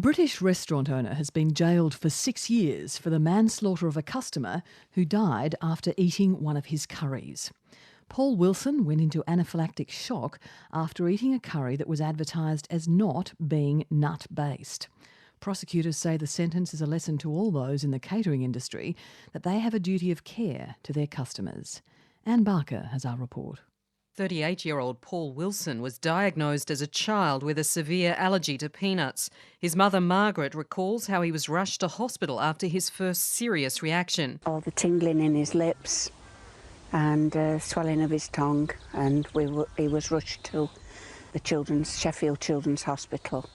British restaurant owner has been jailed for 6 years for the manslaughter of a customer who died after eating one of his curries. Paul Wilson went into anaphylactic shock after eating a curry that was advertised as not being nut-based. Prosecutors say the sentence is a lesson to all those in the catering industry that they have a duty of care to their customers. Anne Barker has our report. 38-year-old Paul Wilson was diagnosed as a child with a severe allergy to peanuts. His mother, Margaret, recalls how he was rushed to hospital after his first serious reaction. All the tingling in his lips and swelling of his tongue, and he was rushed to the Sheffield Children's Hospital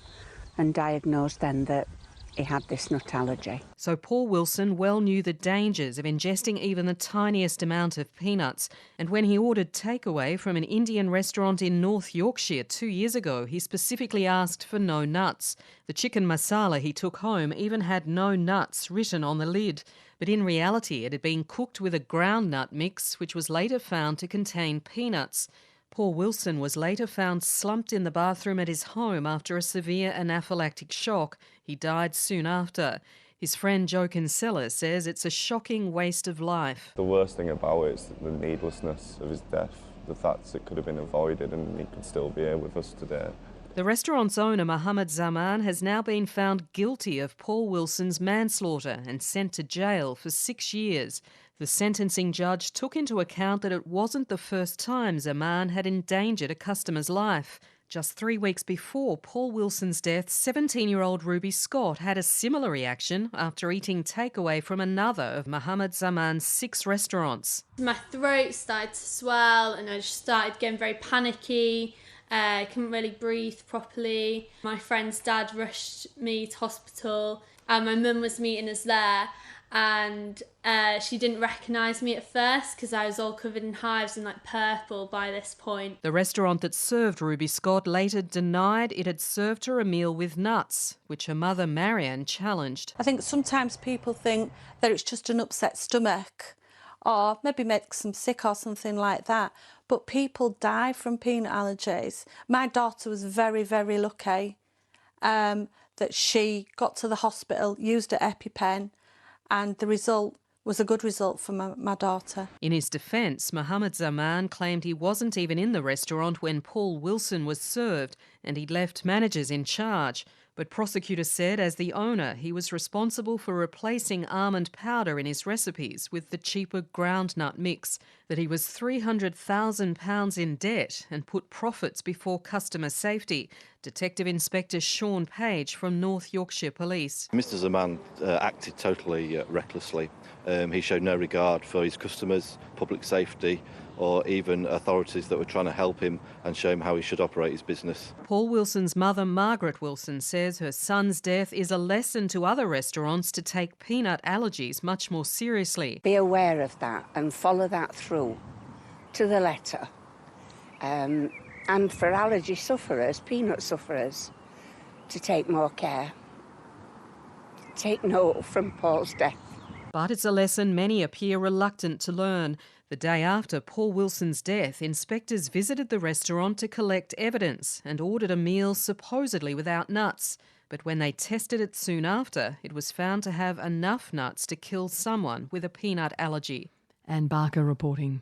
and diagnosed then that he had this nut allergy. So Paul Wilson well knew the dangers of ingesting even the tiniest amount of peanuts, and when he ordered takeaway from an Indian restaurant in North Yorkshire 2 years ago, he specifically asked for no nuts. The chicken masala he took home even had no nuts written on the lid, but in reality it had been cooked with a ground nut mix which was later found to contain peanuts. Paul Wilson was later found slumped in the bathroom at his home after a severe anaphylactic shock. He died soon after. His friend Joe Kinsella says it's a shocking waste of life. The worst thing about it is the needlessness of his death, the fact it could have been avoided and he could still be here with us today. The restaurant's owner, Mohammed Zaman, has now been found guilty of Paul Wilson's manslaughter and sent to jail for 6 years. The sentencing judge took into account that it wasn't the first time Zaman had endangered a customer's life. Just 3 weeks before Paul Wilson's death, 17-year-old Ruby Scott had a similar reaction after eating takeaway from another of Mohammed Zaman's 6 restaurants. My throat started to swell and I just started getting very panicky. I couldn't really breathe properly. My friend's dad rushed me to hospital and my mum was meeting us there, and she didn't recognise me at first because I was all covered in hives and purple by this point. The restaurant that served Ruby Scott later denied it had served her a meal with nuts, which her mother Marianne challenged. I think sometimes people think that it's just an upset stomach or maybe makes them sick or something like that. But people die from peanut allergies. My daughter was very, very lucky that she got to the hospital, used an EpiPen, and the result was a good result for my daughter. In his defence, Mohammed Zaman claimed he wasn't even in the restaurant when Paul Wilson was served and he'd left managers in charge. But prosecutors said as the owner, he was responsible for replacing almond powder in his recipes with the cheaper ground nut mix, that he was £300,000 in debt and put profits before customer safety. Detective Inspector Sean Page from North Yorkshire Police. Mr Zaman acted totally recklessly. He showed no regard for his customers, public safety, or even authorities that were trying to help him and show him how he should operate his business. Paul Wilson's mother, Margaret Wilson, says her son's death is a lesson to other restaurants to take peanut allergies much more seriously. Be aware of that and follow that through to the letter. And for allergy sufferers, peanut sufferers, to take more care. Take note from Paul's death. But it's a lesson many appear reluctant to learn. The day after Paul Wilson's death, inspectors visited the restaurant to collect evidence and ordered a meal supposedly without nuts. But when they tested it soon after, it was found to have enough nuts to kill someone with a peanut allergy. Anne Barker reporting.